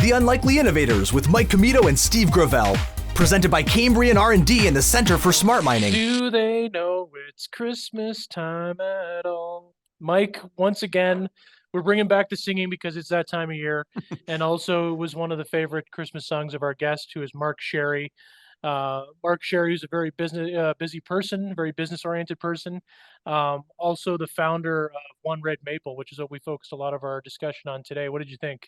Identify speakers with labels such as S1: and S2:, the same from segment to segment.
S1: The Unlikely Innovators with Mike Comito and Steve Gravel. Presented by Cambrian R&D and the Center for Smart Mining.
S2: Do they know it's Christmas time at all? Mike, once again, we're bringing back the singing because it's that time of year. And also it was one of the favorite Christmas songs of our guest, who is Mark Sherry. Mark Sherry is a very busy person, very business-oriented person. Also the founder of One Red Maple, which is what we focused a lot of our discussion on today. What did you think?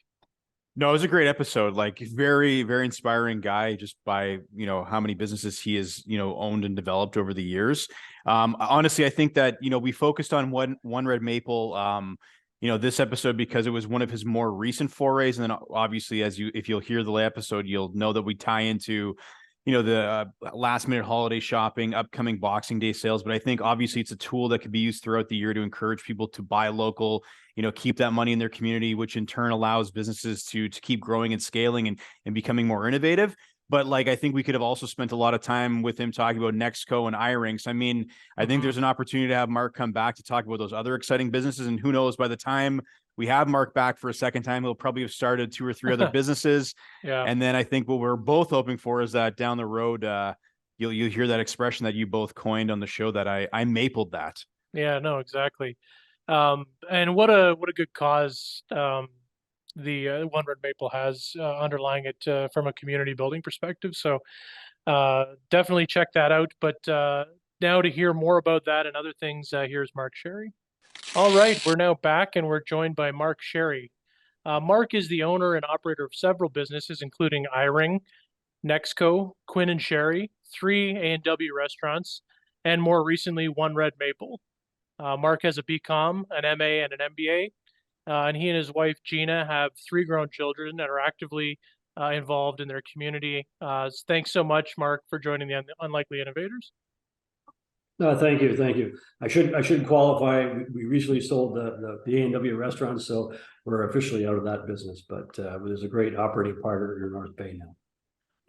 S3: No, it was a great episode. Like, very, very inspiring guy, just by, how many businesses he has, owned and developed over the years. Honestly, I think that, we focused on one Red Maple, this episode because it was one of his more recent forays. And then obviously, if you'll hear the episode, you'll know that we tie into, the last minute holiday shopping, upcoming Boxing Day sales. But I think obviously it's a tool that could be used throughout the year to encourage people to buy local, keep that money in their community, which in turn allows businesses to keep growing and scaling and becoming more innovative. But I think we could have also spent a lot of time with him talking about Nexco and iRinks. I mean, I think there's an opportunity to have Mark come back to talk about those other exciting businesses. And who knows, by the time we have Mark back for a second time, he'll probably have started 2 or 3 other businesses.
S2: Yeah.
S3: And then I think what we're both hoping for is that down the road, you'll hear that expression that you both coined on the show, that I mapled that.
S2: Yeah, no, exactly. And what a good cause the One Red Maple has underlying it from a community building perspective. So definitely check that out. But now to hear more about that and other things, here's Mark Sherry. All right, we're now back and we're joined by Mark Sherry. Mark is the owner and operator of several businesses, including iRing, Nexco, Quinn and Sherry, 3 A&W restaurants, and more recently, One Red Maple. Mark has a BCom, an MA, and an MBA, and he and his wife, Gina, have 3 grown children and are actively involved in their community. Thanks so much, Mark, for joining the Unlikely Innovators.
S4: No, thank you, thank you. I should qualify. We recently sold the A&W restaurants, so we're officially out of that business. But there's a great operating partner in North Bay now.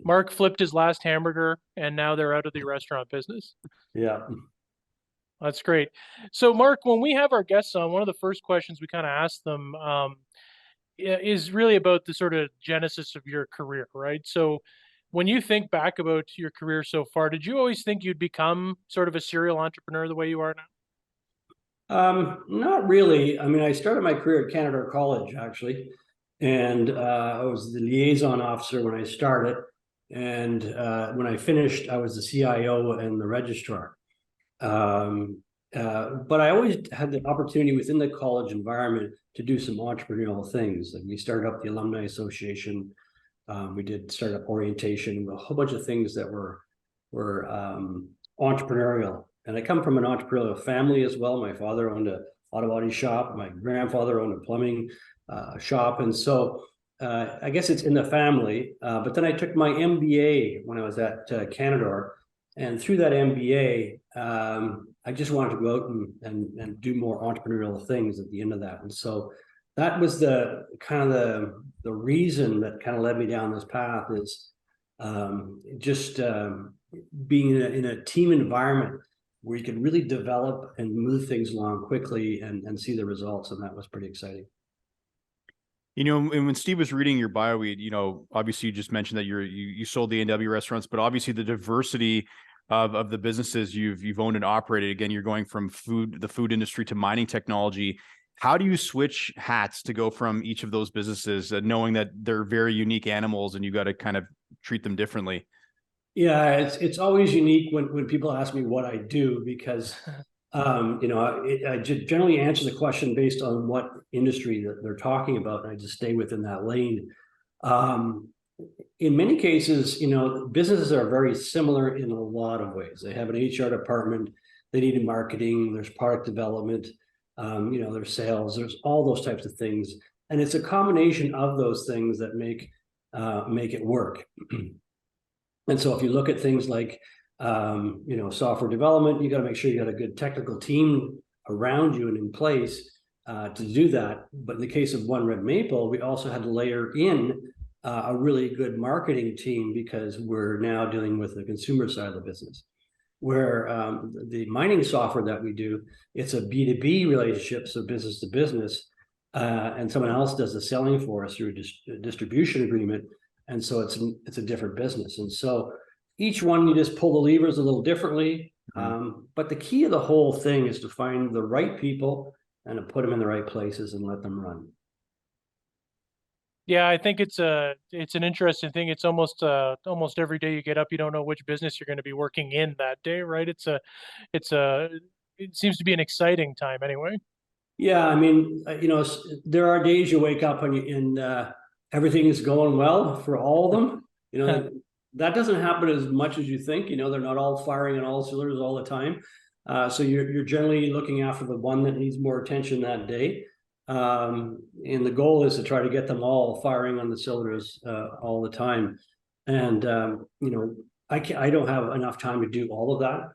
S2: Mark flipped his last hamburger, and now they're out of the restaurant business.
S4: Yeah.
S2: That's great. So, Mark, when we have our guests on, one of the first questions we kind of ask them is really about the sort of genesis of your career, right? So, when you think back about your career so far, did you always think you'd become sort of a serial entrepreneur the way you are
S4: now? Not really. I mean, I started my career at Canada College, actually, and I was the liaison officer when I started. And when I finished, I was the CIO and the registrar. But I always had the opportunity within the college environment to do some entrepreneurial things. Like, we started up the Alumni Association. We did startup orientation, a whole bunch of things that were entrepreneurial. And I come from an entrepreneurial family as well. My father owned a auto body shop. My grandfather owned a plumbing shop. And so I guess it's in the family. But then I took my MBA when I was at Canadore. And through that MBA, I just wanted to go out and do more entrepreneurial things at the end of that. And so that was the kind of the reason that kind of led me down this path, is just being in a team environment where you could really develop and move things along quickly and see the results. And that was pretty exciting.
S3: And when Steve was reading your bio, obviously you just mentioned that you sold the A&W restaurants, but obviously the diversity of the businesses you've owned and operated. Again, you're going from the food industry to mining technology. How do you switch hats to go from each of those businesses, knowing that they're very unique animals and you got to kind of treat them differently?
S4: Yeah, it's always unique when people ask me what I do, because I generally answer the question based on what industry that they're talking about, and I just stay within that lane. In many cases, businesses are very similar in a lot of ways. They have an HR department, they need marketing, there's product development, there's sales, there's all those types of things. And it's a combination of those things that make it work. And so if you look at things like, software development, you got to make sure you got a good technical team around you and in place to do that. But in the case of One Red Maple, we also had to layer in a really good marketing team, because we're now dealing with the consumer side of the business, where the mining software that we do, it's a B2B relationship, so business to business. and someone else does the selling for us through a distribution agreement. And so it's a different business. And so each one, you just pull the levers a little differently. But the key of the whole thing is to find the right people and to put them in the right places and let them run.
S2: Yeah, I think it's an interesting thing. It's almost every day you get up, you don't know which business you're going to be working in that day, right? It's a it seems to be an exciting time anyway.
S4: Yeah, I mean, there are days you wake up and everything is going well for all of them. That doesn't happen as much as you think. They're not all firing on all cylinders all the time. So you're generally looking after the one that needs more attention that day. And the goal is to try to get them all firing on the cylinders all the time. And I don't have enough time to do all of that.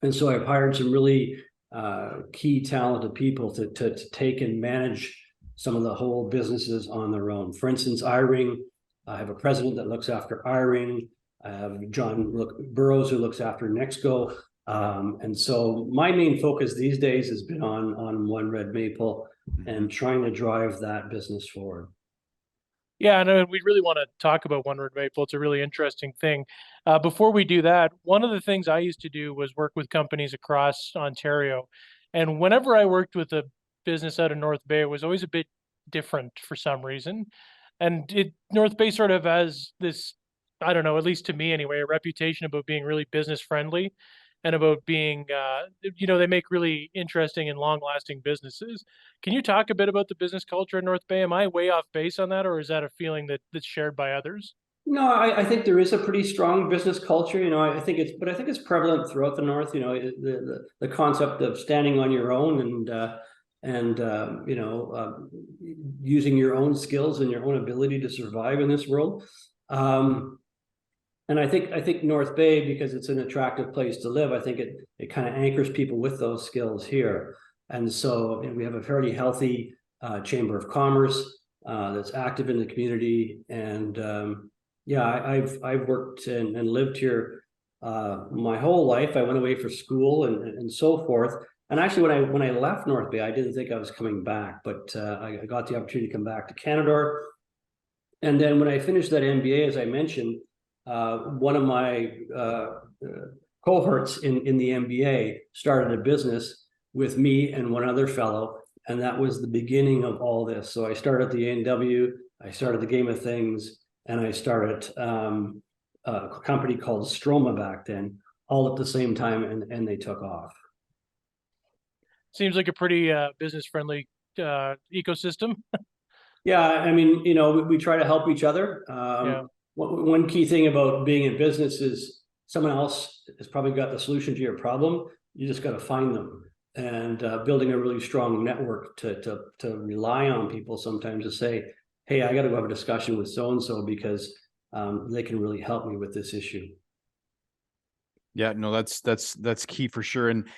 S4: And so I've hired some really key talented people to take and manage some of the whole businesses on their own. For instance, iRing, I have a president that looks after iRing. I have John Burrows who looks after Nexco. And so my main focus these days has been on One Red Maple and trying to drive that business forward.
S2: Yeah, and we really want to talk about One Red Maple. It's a really interesting thing. Before we do that, one of the things I used to do was work with companies across Ontario. And whenever I worked with a business out of North Bay, it was always a bit different for some reason. And North Bay sort of has this, I don't know, at least to me anyway, a reputation about being really business friendly and about being, they make really interesting and long-lasting businesses. Can you talk a bit about the business culture in North Bay? Am I way off base on that, or is that a feeling that's shared by others?
S4: No, I think there is a pretty strong business culture. I think it's prevalent throughout the North. The concept of standing on your own and using your own skills and your own ability to survive in this world. And I think North Bay, because it's an attractive place to live, I think it kind of anchors people with those skills here. And so we have a fairly healthy Chamber of Commerce that's active in the community. And I've worked and lived here my whole life. I went away for school and so forth. And actually, when I left North Bay, I didn't think I was coming back, but I got the opportunity to come back to Canada. And then when I finished that MBA, as I mentioned, one of my cohorts in the MBA started a business with me and one other fellow, and that was the beginning of all this. So I started the A&W, I started the Game of Things, and I started a company called Stroma back then, all at the same time, and they took off.
S2: Seems like a pretty business-friendly ecosystem.
S4: Yeah, I mean, we try to help each other.
S2: Yeah.
S4: One key thing about being in business is someone else has probably got the solution to your problem. You just got to find them, and building a really strong network to rely on people sometimes to say, hey, I got to go have a discussion with so-and-so because they can really help me with this issue.
S3: Yeah, no, that's key for sure. And,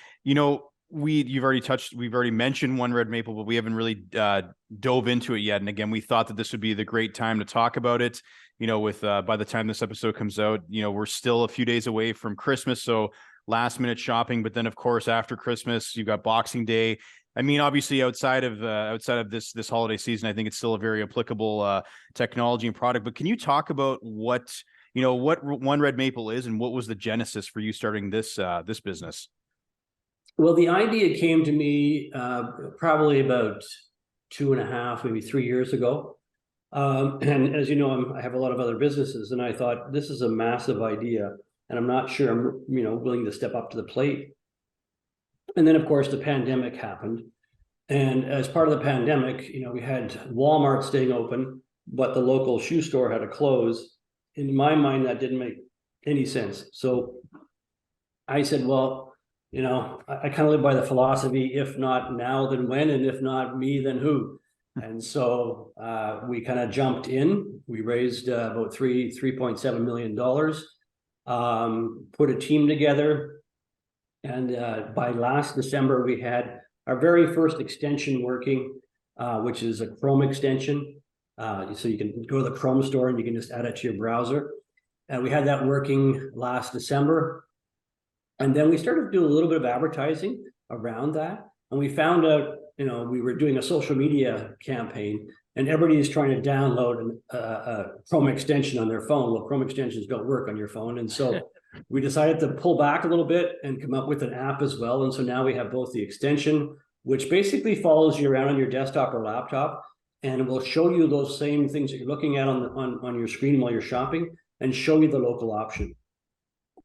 S3: we've already mentioned One Red Maple, but we haven't really dove into it yet. And again, we thought that this would be the great time to talk about it. With by the time this episode comes out, we're still a few days away from Christmas. So last minute shopping, but then of course, after Christmas, you've got Boxing Day. I mean, obviously outside of this holiday season, I think it's still a very applicable technology and product, but can you talk about what One Red Maple is and what was the genesis for you starting this business?
S4: Well, the idea came to me probably about 2.5, maybe 3 years ago. And as you know, I have a lot of other businesses, and I thought this is a massive idea, and I'm not sure I'm willing to step up to the plate. And then, of course, the pandemic happened, and as part of the pandemic, we had Walmart staying open, but the local shoe store had to close. In my mind, that didn't make any sense. So I said, well, I kind of live by the philosophy, if not now, then when, and if not me, then who? And so we kind of jumped in. We raised about $3.7 million, put a team together. And by last December, we had our very first extension working, which is a Chrome extension. So you can go to the Chrome store and you can just add it to your browser. And we had that working last December. And then we started to do a little bit of advertising around that. And we found out we were doing a social media campaign, and everybody is trying to download a Chrome extension on their phone. Well, Chrome extensions don't work on your phone. And so we decided to pull back a little bit and come up with an app as well. And so now we have both the extension, which basically follows you around on your desktop or laptop, and will show you those same things that you're looking at on your screen while you're shopping, and show you the local option.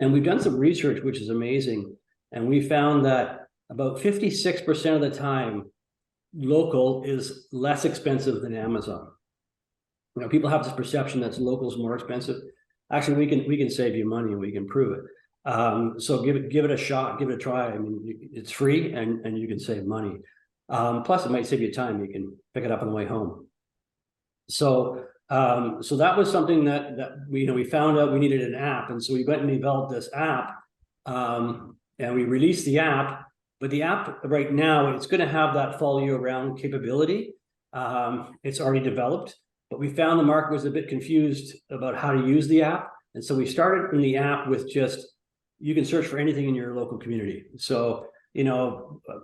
S4: And we've done some research, which is amazing. And we found that about 56% of the time, local is less expensive than Amazon. People have this perception that local is more expensive. Actually, we can save you money, and we can prove it. So give it a shot, give it a try. I mean, it's free, and you can save money. Plus, it might save you time. You can pick it up on the way home. So that was something that we found out we needed an app, and so we went and developed this app, and we released the app. But the app right now, it's going to have that follow you around capability. It's already developed, but we found the market was a bit confused about how to use the app, and so we started in the app with just, you can search for anything in your local community. So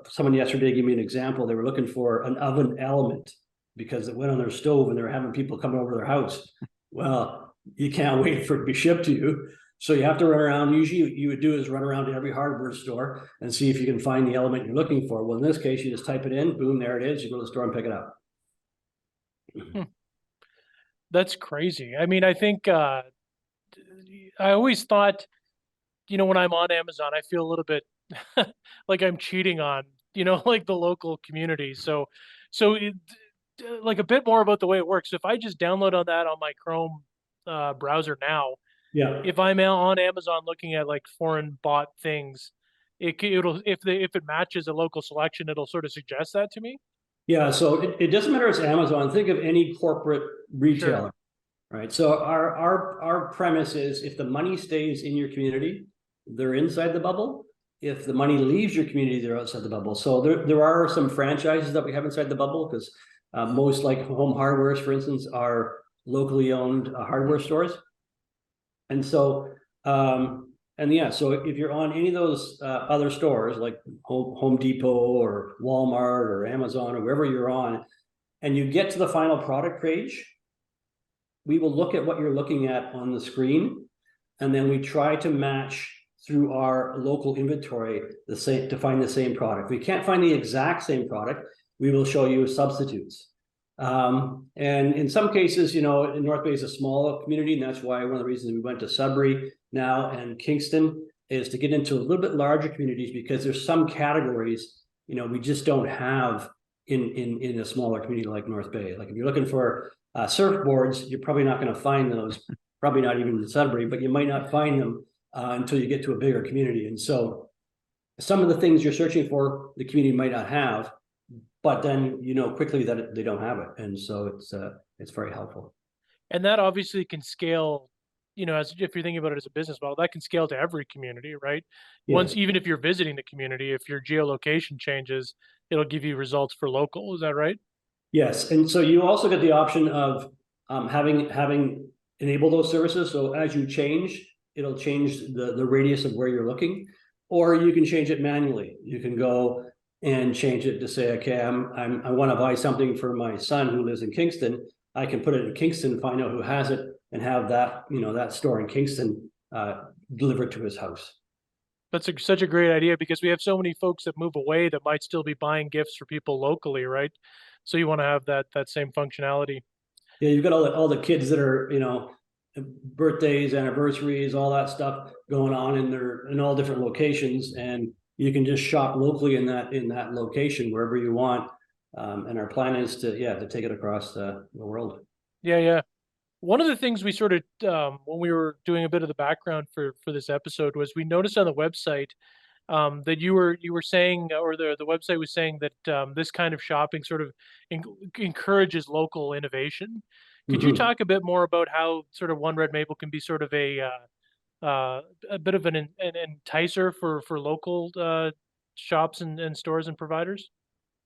S4: someone yesterday gave me an example. They were looking for an oven element because it went on their stove, and they were having people come over to their house. Well, you can't wait for it to be shipped to you. So you have to run around. Usually what you would do is run around to every hardware store and see if you can find the element you're looking for. Well, in this case, you just type it in, boom, there it is. You go to the store and pick it up.
S2: That's crazy. I mean, I think I always thought, when I'm on Amazon, I feel a little bit like I'm cheating on, like the local community. So like a bit more about the way it works. If I just download on that on my Chrome browser now,
S4: Yeah.
S2: if I'm on Amazon looking at like foreign bought things, it'll if it matches a local selection, it'll sort of suggest that to me.
S4: Yeah. So it doesn't matter if it's Amazon. Think of any corporate retailer, right? So our premise is, if the money stays in your community, they're inside the bubble. If the money leaves your community, they're outside the bubble. So there are some franchises that we have inside the bubble, because most, like home hardwares, for instance, are locally owned hardware stores. And so, so if you're on any of those other stores, like Home Depot or Walmart or Amazon or wherever you're on, and you get to the final product page, we will look at what you're looking at on the screen, and then we try to match through our local inventory to find the same product. If we can't find the exact same product, we will show you substitutes. And in some cases, North Bay is a small community, and that's why one of the reasons we went to Sudbury now and Kingston is to get into a little bit larger communities, because there's some categories, we just don't have in a smaller community like North Bay. Like if you're looking for surfboards, you're probably not going to find those, probably not even in Sudbury, but you might not find them until you get to a bigger community. And so some of the things you're searching for, the community might not have, but then quickly that they don't have it, and so it's very helpful.
S2: And that obviously can scale, as if you're thinking about it as a business model, that can scale to every community, right? Yeah. Once, even if you're visiting the community, if your geolocation changes, it'll give you results for local. Is that right?
S4: Yes, and so you also get the option of having enabled those services. So as you change, it'll change the radius of where you're looking, or you can change it manually. You can go and change it to say, okay, I want to buy something for my son who lives in Kingston. I can put it in Kingston, find out who has it, and have that, that store in Kingston delivered to his house.
S2: That's such a great idea, because we have so many folks that move away that might still be buying gifts for people locally, right? So you want to have that same functionality.
S4: Yeah, you've got all the kids that are, birthdays, anniversaries, all that stuff going on in all different locations, and you can just shop locally in that location wherever you want. And our plan is to take it across the world.
S2: Yeah. One of the things we sort of, when we were doing a bit of the background for this episode, was we noticed on the website that you were saying, or the website was saying that this kind of shopping sort of encourages local innovation. Could you talk a bit more about how sort of One Red Maple can be sort of a bit of an enticer for local shops and stores and providers?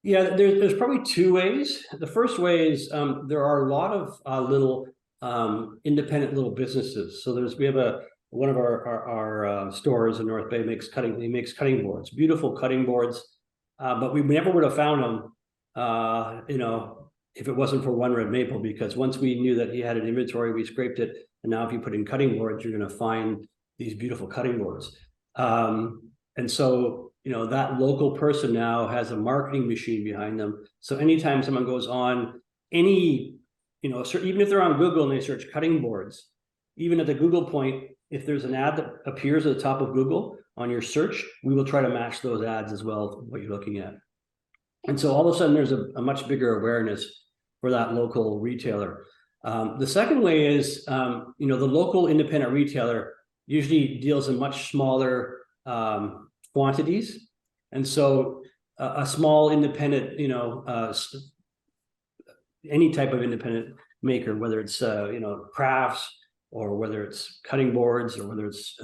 S4: Yeah, there's probably two ways. The first way is there are a lot of little independent little businesses. So we have one of our stores in North Bay makes cutting boards, beautiful cutting boards, but we never would have found them if it wasn't for One Red Maple, because once we knew that he had an inventory, we scraped it. And now if you put in cutting boards, you're going to find these beautiful cutting boards. And so, that local person now has a marketing machine behind them. So anytime someone goes on any, even if they're on Google and they search cutting boards, even at the Google point, if there's an ad that appears at the top of Google on your search, we will try to match those ads as well to what you're looking at. And so all of a sudden there's a much bigger awareness for that local retailer. The second way is, the local independent retailer usually deals in much smaller quantities. And so a small independent, any type of independent maker, whether it's, crafts or whether it's cutting boards or whether it's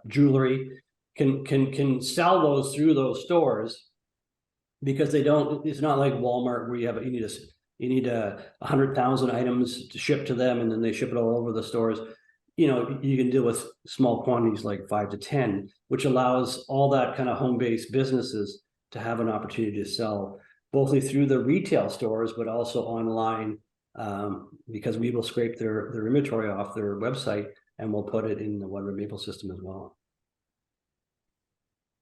S4: jewelry, can sell those through those stores, because it's not like Walmart where you need 100,000 items to ship to them and then they ship it all over the stores. You can deal with small quantities like 5 to 10, which allows all that kind of home-based businesses to have an opportunity to sell both through the retail stores, but also online, because we will scrape their inventory off their website and we'll put it in the One Red Maple system as well.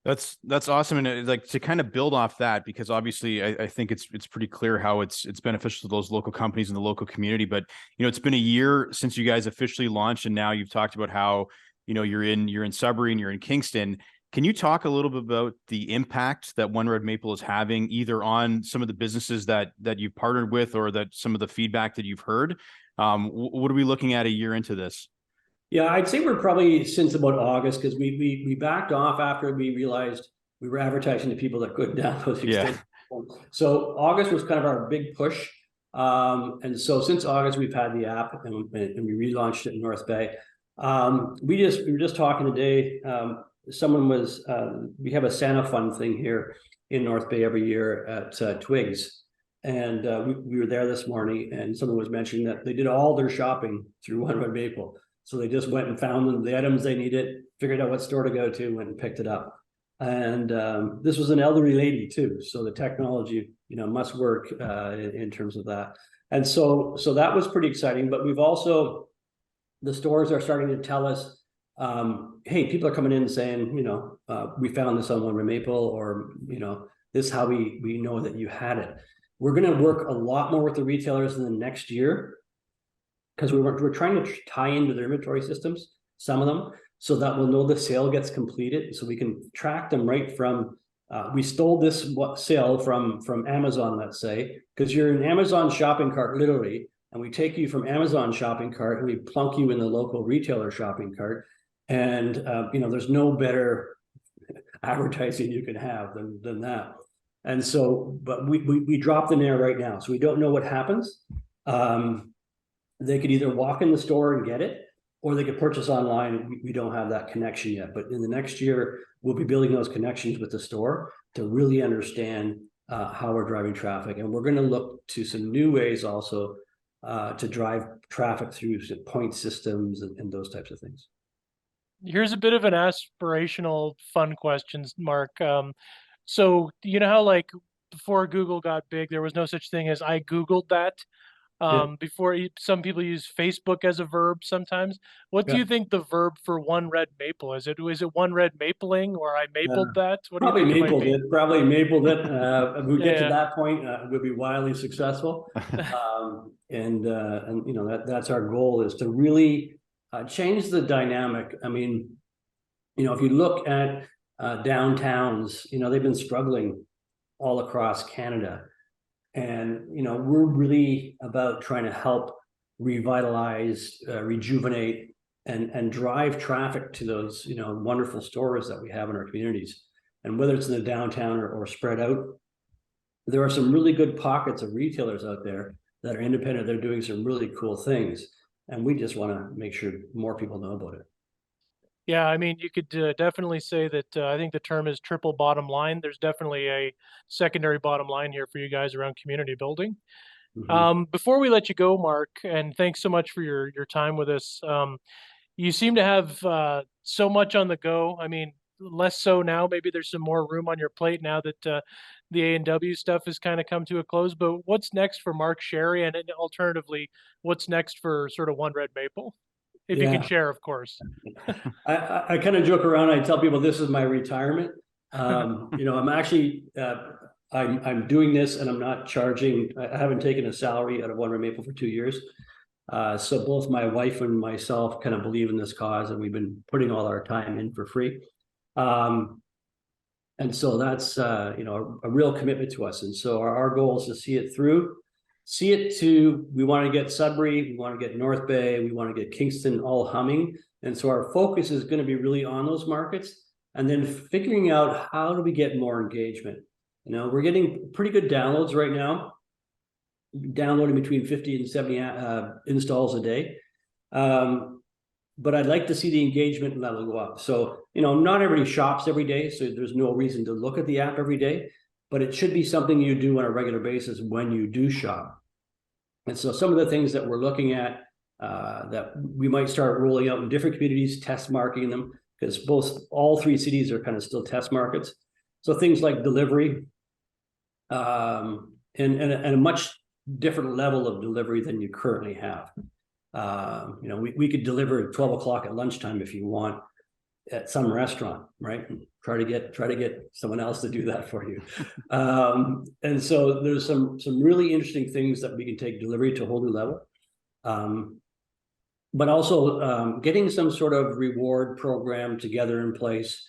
S3: That's awesome. And like to kind of build off that, because obviously I think it's pretty clear how it's beneficial to those local companies in the local community. But, it's been a year since you guys officially launched, and now you've talked about how, you're in Sudbury and you're in Kingston. Can you talk a little bit about the impact that One Red Maple is having either on some of the businesses that you've partnered with, or that some of the feedback that you've heard? What are we looking at a year into this?
S4: Yeah, I'd say we're probably since about August, because we backed off after we realized we were advertising to people that couldn't download the extension. So August was kind of our big push. And so since August, we've had the app and we relaunched it in North Bay. We were just talking today. We have a Santa Fund thing here in North Bay every year at Twigs. And we were there this morning, and someone was mentioning that they did all their shopping through One Red Maple. So they just went and found the items they needed, figured out what store to go to, and picked it up. And this was an elderly lady too. So the technology, must work in terms of that. And so that was pretty exciting. But we've also, the stores are starting to tell us, hey, people are coming in saying, we found this on One Red Maple, or, this is how we know that you had it. We're going to work a lot more with the retailers in the next year, because we're trying to tie into their inventory systems, some of them, so that we'll know the sale gets completed, so we can track them right from, we stole this sale from Amazon, let's say, because you're an Amazon shopping cart, literally, and we take you from Amazon shopping cart and we plunk you in the local retailer shopping cart. And, there's no better advertising you can have than that. And so, but we dropped in there right now. So we don't know what happens. They could either walk in the store and get it, or they could purchase online. We don't have that connection yet, but in the next year, we'll be building those connections with the store to really understand how we're driving traffic. And we're going to look to some new ways also to drive traffic through point systems and those types of things.
S2: Here's a bit of an aspirational, fun question, Mark. So you know how like before Google got big, there was no such thing as I Googled that. Before some people use Facebook as a verb sometimes. What do you think the verb for One Red Maple is? It One Red Mapling, or I mapled that? What
S4: Probably
S2: do you think
S4: mapled it. Probably mapled it. If we get to that point, we'll be wildly successful. And that's our goal, is to really change the dynamic. I mean, if you look at downtowns, they've been struggling all across Canada. And, we're really about trying to help revitalize, rejuvenate, and drive traffic to those, wonderful stores that we have in our communities. And whether it's in the downtown or spread out, there are some really good pockets of retailers out there that are independent. They're doing some really cool things. And we just want to make sure more people know about it.
S2: Yeah, I mean, you could definitely say that I think the term is triple bottom line. There's definitely a secondary bottom line here for you guys around community building. Before we let you go, Mark, and thanks so much for your time with us. You seem to have so much on the go. I mean, less so now. Maybe there's some more room on your plate now that the A&W stuff has kind of come to a close. But what's next for Mark Sherry, and alternatively, what's next for sort of One Red Maple, if you can share, of course.
S4: I kind of joke around. I tell people this is my retirement. I'm actually I'm doing this, and I'm not charging. I haven't taken a salary out of One Red Maple for 2 years. So both my wife and myself kind of believe in this cause, and we've been putting all our time in for free. And so that's a real commitment to us. And so our goal is to see it through. We want to get Sudbury, we want to get North Bay, we want to get Kingston all humming. And so our focus is going to be really on those markets, and then figuring out how do we get more engagement. We're getting pretty good downloads right now, downloading between 50 and 70 installs a day. But I'd like to see the engagement level go up. So, not everybody shops every day, so there's no reason to look at the app every day, but it should be something you do on a regular basis when you do shop. And so some of the things that we're looking at that we might start rolling out in different communities, test marketing them, because all three cities are kind of still test markets. So things like delivery, and a much different level of delivery than you currently have. We could deliver at 12 o'clock at lunchtime if you want at some restaurant, right? Try to get someone else to do that for you. And so there's some really interesting things that we can take delivery to a whole new level. But also getting some sort of reward program together in place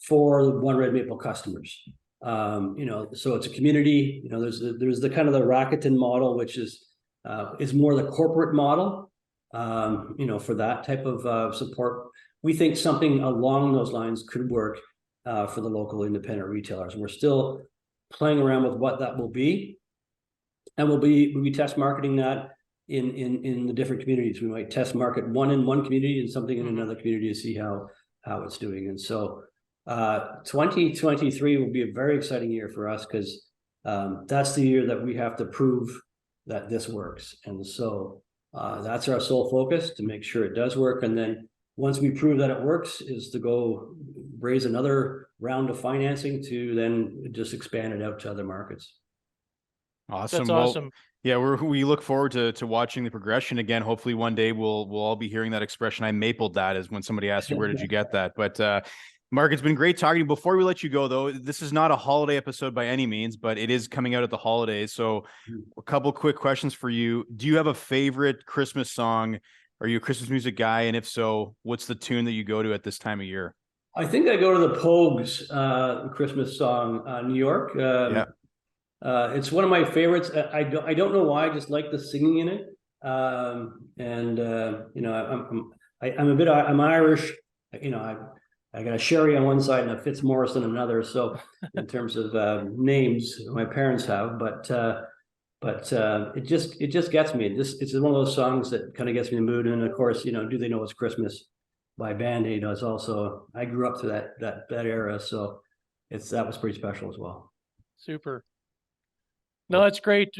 S4: for the One Red Maple customers. So it's a community. There's the kind of the Rakuten model, which is more the corporate model. For that type of support, we think something along those lines could work for the local independent retailers. And we're still playing around with what that will be, and we'll be test marketing that in the different communities. We might test market one in one community and something in another community to see how it's doing. And so 2023 will be a very exciting year for us, because that's the year that we have to prove that this works. And so that's our sole focus, to make sure it does work. And then once we prove that it works, is to go raise another round of financing to then just expand it out to other markets.
S3: Awesome.
S2: That's awesome.
S3: Yeah, we look forward to watching the progression. Again, hopefully one day we'll all be hearing that expression. I mapled that, is when somebody asks you, where did you get that? But Mark, it's been great talking to you. Before we let you go, though, this is not a holiday episode by any means, but it is coming out at the holidays. So a couple quick questions for you. Do you have a favorite Christmas song? Are you a Christmas music guy? And if so, what's the tune that you go to at this time of year?
S4: I think I go to the Pogues Christmas song, New York.
S3: Yeah.
S4: It's one of my favorites. I don't know why. I just like the singing in it. I'm Irish. I got a Sherry on one side and a Fitzmaurice on another. So in terms of names, my parents have, but it just gets me. It's one of those songs that kind of gets me in the mood. And of course, Do They Know It's Christmas by Band-Aid is also. I grew up to that era, so that was pretty special as well.
S2: Super. No, that's great.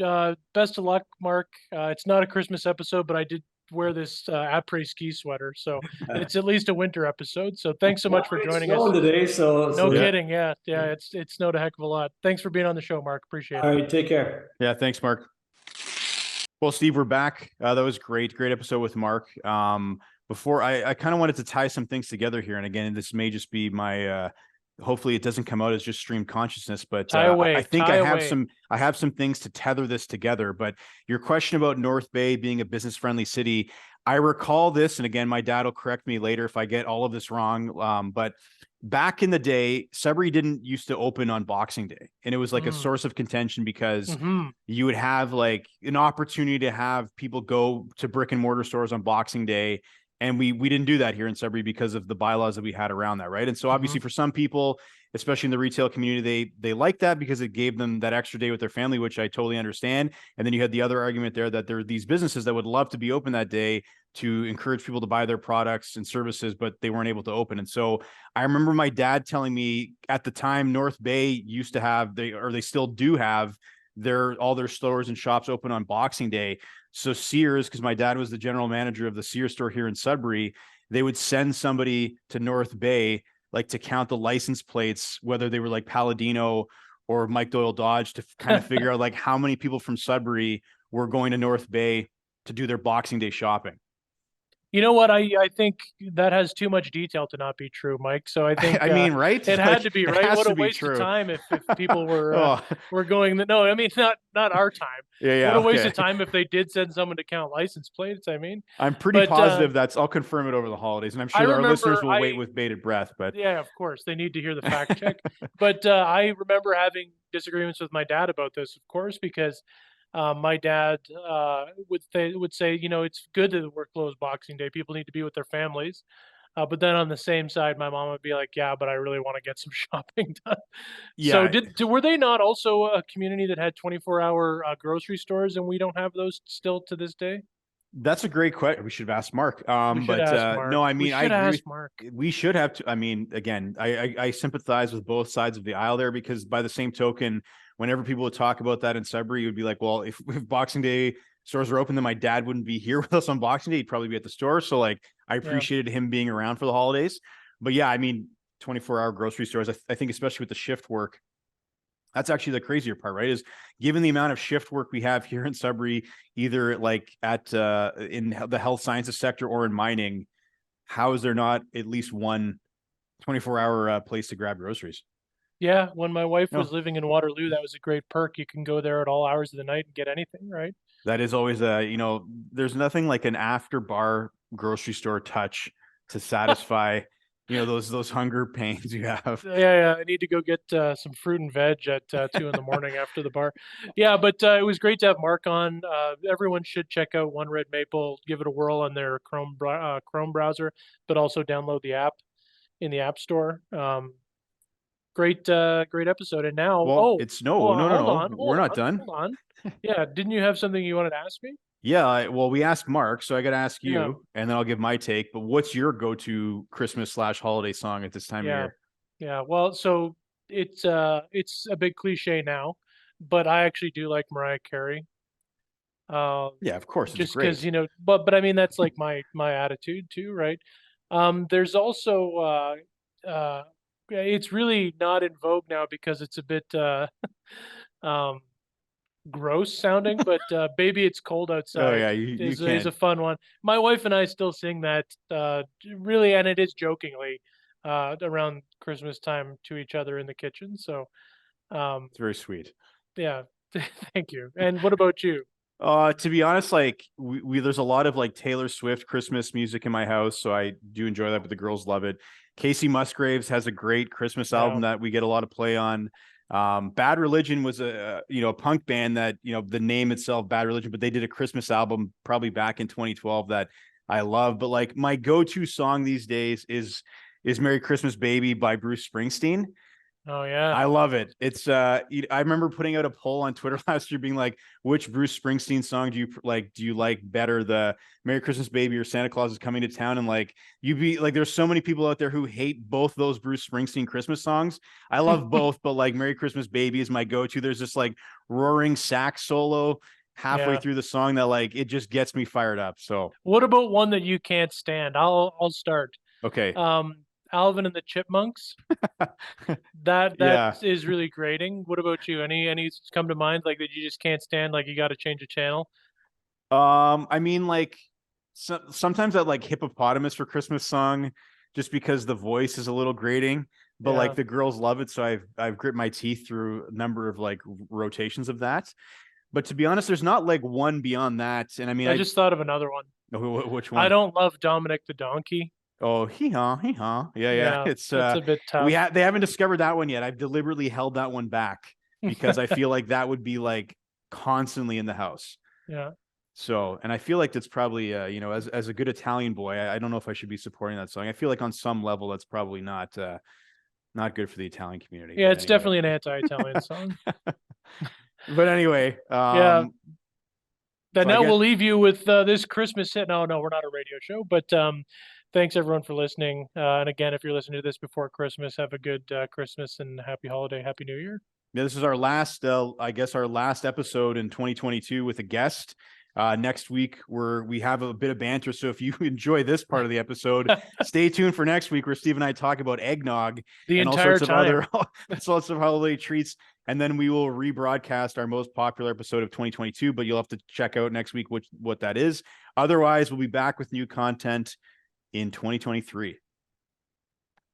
S2: Best of luck, Mark. It's not a Christmas episode, but I did wear this après ski sweater, so it's at least a winter episode. So thanks so much for joining us
S4: today. No
S2: kidding. Yeah. It snowed a heck of a lot. Thanks for being on the show, Mark. Appreciate it.
S4: All right, take care.
S3: Yeah, thanks, Mark. Well, Steve, we're back. That was great episode with Mark. Before I kind of wanted to tie some things together here, and again, this may just be my hopefully it doesn't come out as just stream consciousness, but I think I have some things to tether this together. But your question about North Bay being a business friendly city, I recall this, and again, my dad will correct me later if I get all of this wrong. But back in the day, Sudbury didn't used to open on Boxing Day, and it was like a source of contention, because you would have like an opportunity to have people go to brick and mortar stores on Boxing Day. And we didn't do that here in Sudbury because of the bylaws that we had around that, right? And so obviously for some people, especially in the retail community, they like that because it gave them that extra day with their family, which I totally understand. And then you had the other argument there that there are these businesses that would love to be open that day to encourage people to buy their products and services, but they weren't able to open. And so I remember my dad telling me at the time, North Bay used to have, they still do have all their stores and shops open on Boxing Day. So Sears, because my dad was the general manager of the Sears store here in Sudbury, they would send somebody to North Bay like to count the license plates, whether they were like Palladino or Mike Doyle Dodge, to kind of figure out like how many people from Sudbury were going to North Bay to do their Boxing Day shopping.
S2: You know what? I think that has too much detail to not be true, Mike. So I think
S3: I mean, right?
S2: it had to be,
S3: It
S2: right?
S3: has
S2: What a
S3: to be
S2: waste of
S3: true.
S2: time if people were
S3: Oh,
S2: were going. No, I mean not our time.
S3: yeah,
S2: What a waste
S3: okay.
S2: of time if they did send someone to count license plates. I mean,
S3: I'm pretty
S2: but
S3: positive I'll confirm it over the holidays, and I'm
S2: I
S3: sure our listeners
S2: remember
S3: will wait with bated breath. But
S2: yeah, of course they need to hear the fact check. But I remember having disagreements with my dad about this, of course, because my dad would say, you know, it's good that we're closed Boxing Day. People need to be with their families. But then on the same side, my mom would be like, "Yeah, but I really want to get some shopping done." So
S3: yeah,
S2: were they not also a community that had 24-hour grocery stores, and we don't have those still to this day?
S3: that's a great question. We should have asked Mark.
S2: We should
S3: But
S2: ask Mark.
S3: no, I
S2: We
S3: mean, I
S2: should
S3: agree
S2: ask
S3: with,
S2: Mark.
S3: we should have to. I mean, again, I sympathize with both sides of the aisle there, because by the same token, whenever people would talk about that in Sudbury, you would be like, well, if Boxing Day stores were open, then my dad wouldn't be here with us on Boxing Day. He'd probably be at the store. So like, I
S2: Yeah.
S3: appreciated him being around for the holidays. But yeah, I mean, 24-hour grocery stores, I think especially with the shift work, that's actually the crazier part, right? Is given the amount of shift work we have here in Sudbury, either like at in the health sciences sector or in mining, how is there not at least one 24-hour place to grab groceries?
S2: Yeah, when my wife
S3: No,
S2: was living in Waterloo, that was a great perk. You can go there at all hours of the night and get anything, right?
S3: that is always there's nothing like an after bar grocery store touch to satisfy, those hunger pains you have.
S2: Yeah, I need to go get some fruit and veg at 2 in the morning after the bar. Yeah, but it was great to have Mark on. Everyone should check out One Red Maple, give it a whirl on their Chrome browser, but also download the app in the App Store. Great episode. And now,
S3: Well, it's no, no, no,
S2: hold
S3: no.
S2: on,
S3: We're not done.
S2: hold on. Yeah, didn't you have something you wanted to ask me?
S3: Yeah, well, we asked Mark, so I got to ask you,
S2: Yeah.
S3: and then I'll give my take. But what's your go-to Christmas/holiday song at this time of
S2: Yeah.
S3: year?
S2: Yeah, well, so it's a big cliche now, but I actually do like Mariah Carey.
S3: Yeah, of course, it's
S2: Just because,
S3: great.
S2: you know, but I mean that's like my attitude too, right? There's also yeah, it's really not in vogue now because it's a bit um gross sounding, but Baby It's Cold
S3: Oh
S2: Outside
S3: yeah, you
S2: is
S3: can't.
S2: a fun one. My wife and I still sing that really, and it is jokingly around Christmas time to each other in the kitchen. So
S3: It's very sweet.
S2: yeah, thank you. And what about you?
S3: To be honest, like we there's a lot of like Taylor Swift Christmas music in my house, so I do enjoy that, but the girls love it. Casey Musgraves has a great Christmas
S2: Yeah,
S3: album that we get a lot of play on. Bad Religion was a punk band that, the name itself, Bad Religion, but they did a Christmas album probably back in 2012 that I love. But like my go-to song these days is Merry Christmas Baby by Bruce Springsteen.
S2: oh yeah,
S3: I love it. It's I remember putting out a poll on Twitter last year being like, which Bruce Springsteen song do you like better, the Merry Christmas Baby or Santa Claus is Coming to Town? And like you'd be like, there's so many people out there who hate both those Bruce Springsteen Christmas songs. I love both, but like Merry Christmas Baby is my go-to. There's this like roaring sax solo halfway
S2: yeah.
S3: through the song that like it just gets me fired up. So
S2: What about one that you can't stand? I'll start.
S3: okay.
S2: Alvin and the Chipmunks. That
S3: Yeah.
S2: is really grating. What about you? Any come to mind like that you just can't stand? Like you got to change the channel?
S3: I mean, like sometimes that like hippopotamus for Christmas song, just because the voice is a little grating, but
S2: Yeah.
S3: like the girls love it, so I've grit my teeth through a number of like rotations of that. But to be honest, there's not like one beyond that. And I mean,
S2: I just thought of another one.
S3: which
S2: I
S3: one?
S2: don't love Dominic the Donkey.
S3: Oh, hee haw, hee haw. Yeah, yeah.
S2: Yeah,
S3: It's
S2: it's a bit tough.
S3: they haven't discovered that one yet. I've deliberately held that one back because I feel like that would be like constantly in the house.
S2: Yeah.
S3: So, and I feel like that's probably, as a good Italian boy, I don't know if I should be supporting that song. I feel like on some level that's probably not good for the Italian community.
S2: Yeah,
S3: But
S2: it's
S3: anyway.
S2: definitely an anti-Italian song.
S3: But anyway,
S2: Yeah. But
S3: so I
S2: now
S3: guess-
S2: we'll leave you with this Christmas hit. No, we're not a radio show, but thanks everyone for listening. And again, if you're listening to this before Christmas, have a good Christmas and happy holiday, happy New Year.
S3: yeah, this is our last, our last episode in 2022 with a guest. Next week, we have a bit of banter. So if you enjoy this part of the episode, stay tuned for next week where Steve and I talk about eggnog and all sorts of other sorts of holiday treats. And then we will rebroadcast our most popular episode of 2022, but you'll have to check out next week what that is. Otherwise, we'll be back with new content in 2023.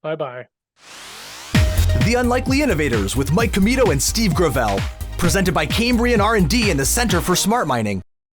S2: Bye-bye.
S1: The Unlikely Innovators with Mike Comito and Steve Gravel, presented by Cambrian R&D and the Center for Smart Mining.